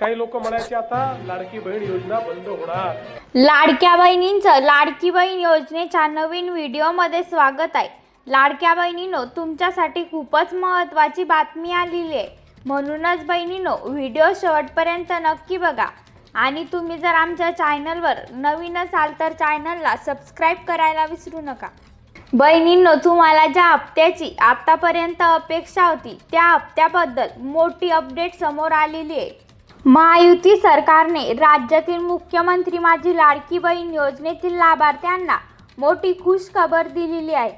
काही लोक म्हणायचे आता लाडकी बहीण योजना बंद होणार। लाडक्या बहिणींचं लाडकी बहीण योजनेच्या नवीन व्हिडिओमध्ये स्वागत आहे। लाडक्या बहिणींनो, तुमच्यासाठी खूपच महत्त्वाची बातमी आलेली आहे, म्हणूनच बहिणींनो व्हिडिओ शेवटपर्यंत नक्की बघा। आणि तुम्ही जर आमच्या चॅनलवर नवीन असाल तर चॅनलला सबस्क्राइब करायला विसरू नका। बहिणींनो, तुम्हाला ज्या हप्त्याची आतापर्यंत अपेक्षा होती त्या हप्त्याबद्दल मोठी अपडेट समोर आलेली आहे। महायुती सरकारने राज्यातील मुख्यमंत्री माझी लाडकी बहीण योजनेतील लाभार्थ्यांना मोठी खुश खबर दिलेली आहे।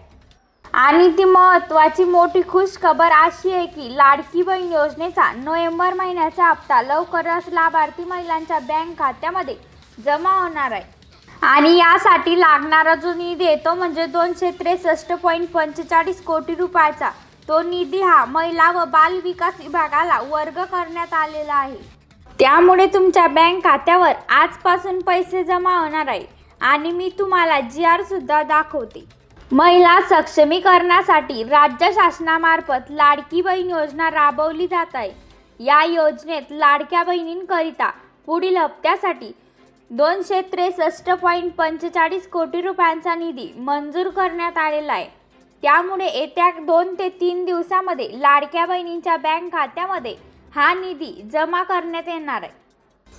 आणि ती महत्त्वाची मोठी खुश खबर अशी आहे की लाडकी बहीण योजनेचा नोव्हेंबर महिन्याचा हप्ता लवकरच लाभार्थी महिलांच्या बँक खात्यामध्ये जमा होणार आहे। आणि यासाठी लागणारा जो निधी आहे तो म्हणजे 263.45 कोटी रुपयाचा। तो निधी हा महिला व बाल विकास विभागाला वर्ग करण्यात आलेला आहे। त्यामुळे तुमच्या बँक खात्यावर आजपासून पैसे जमा होणार आहे। आणि मी तुम्हाला GR सुद्धा दाखवते। महिला सक्षमीकरणासाठी राज्य शासनामार्फत लाडकी बहीण योजना राबवली जात आहे। या योजनेत लाडक्या बहिणींकरिता पुढील हप्त्यासाठी 263.45 कोटी रुपयांचा निधी मंजूर करण्यात आलेला आहे। त्यामुळे येत्या 2 ते 3 दिवसांमध्ये लाडक्या बहिणींच्या बँक खात्यामध्ये हा निधी जमा करण्यात येणार आहे।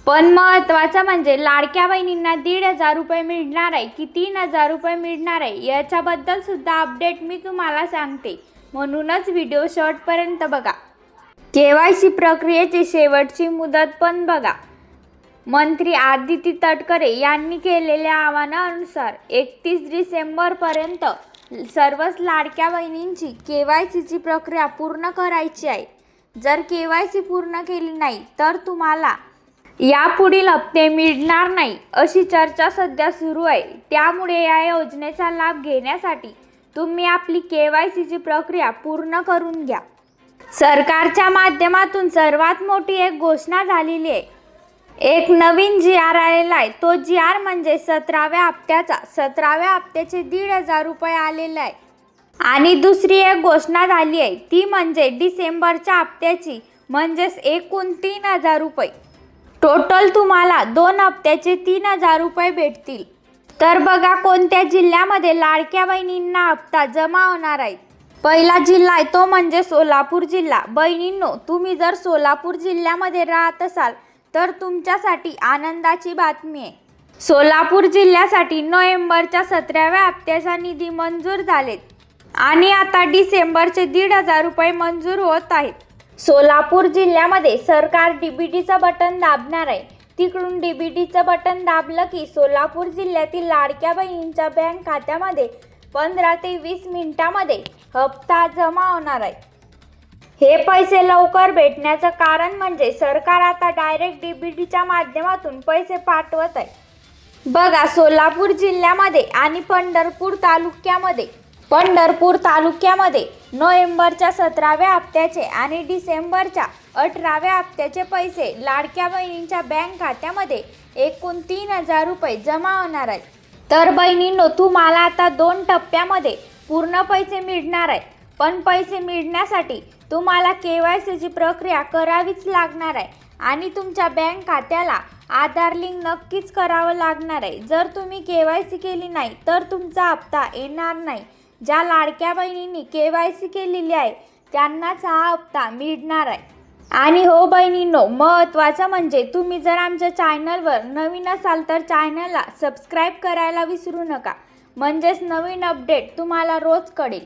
पण महत्त्वाचं म्हणजे लाडक्या बहिणींना 1,500 रुपये मिळणार आहे की 3,000 रुपये मिळणार आहे याच्याबद्दल सुद्धा अपडेट मी तुम्हाला सांगते, म्हणूनच व्हिडिओ शेवटपर्यंत बघा। KYC प्रक्रियेची शेवटची मुदत पण बघा। मंत्री आदिती तटकरे यांनी केलेल्या आवाहनानुसार 31 डिसेंबरपर्यंत सर्वच लाडक्या बहिणींची KYCची प्रक्रिया पूर्ण करायची आहे। जर KYC पूर्ण केली नाही तर तुम्हाला यापुढील हप्ते मिळणार नाही अशी चर्चा सध्या सुरू आहे। त्यामुळे या योजनेचा लाभ घेण्यासाठी तुम्ही आपली KYCची प्रक्रिया पूर्ण करून घ्या। सरकारच्या माध्यमातून सर्वात मोठी एक घोषणा झालेली आहे। एक नवीन GR आलेला आहे। तो GR म्हणजे 17व्या हप्त्याचा 17व्या हप्त्याचे 1,500 रुपये आलेले आहे। आणि दुसरी एक घोषणा झाली आहे ती म्हणजे डिसेंबरच्या हप्त्याची, म्हणजेच एकूण 3,000 रुपये। टोटल तुम्हाला 2 हप्त्याचे 3,000 रुपये भेटतील। तर बघा कोणत्या जिल्ह्यामध्ये लाडक्या बहिणींना हप्ता जमा होणार आहे। पहिला जिल्हा आहे तो म्हणजे सोलापूर जिल्हा। बहिणींनो, तुम्ही जर सोलापूर जिल्ह्यामध्ये राहत असाल तर तुमच्यासाठी आनंदाची बातमी आहे। सोलापूर जिल्ह्यासाठी नोव्हेंबरच्या 17व्या हप्त्याचा निधी मंजूर झालेत आणि आता डिसेंबरचे 1,500 रुपये मंजूर होत आहेत। सोलापूर जिल्ह्यामध्ये सरकार DBTचं बटन दाबणार आहे। तिकडून DBTचं बटन दाबलं की सोलापूर जिल्ह्यातील लाडक्या बहिणींच्या बँक खात्यामध्ये 15 ते 20 मिनिटांमध्ये हप्ता जमा होणार आहे। हे पैसे लवकर भेटण्याचं कारण म्हणजे सरकार आता डायरेक्ट DBTच्या माध्यमातून पैसे पाठवत आहे। बघा, सोलापूर जिल्ह्यामध्ये आणि पंढरपूर तालुक्यामध्ये नोव्हेंबरच्या 17व्या हप्त्याचे आणि डिसेंबरच्या 18व्या हप्त्याचे पैसे लाडक्या बहिणींच्या बँक खात्यामध्ये एकूण 3,000 रुपये जमा होणार आहेत। तर बहिणींनो, तुम्हाला आता 2 टप्प्यामध्ये पूर्ण पैसे मिळणार आहे। पण पैसे मिळण्यासाठी तुम्हाला KYCची प्रक्रिया करावीच लागणार आहे आणि तुमच्या बँक खात्याला आधार लिंक नक्कीच करावं लागणार आहे। जर तुम्ही KYC केली नाही तर तुमचा हप्ता येणार नाही। ज्या लाडक्या बहिणींनी KYC केलेली आहे त्यांनाच हा हप्ता मिळणार आहे। आणि हो बहिणींनो, महत्त्वाचं म्हणजे तुम्ही जर आमच्या चॅनलवर नवीन असाल तर चॅनलला सबस्क्राइब करायला विसरू नका, म्हणजेच नवीन अपडेट तुम्हाला रोज कळेल।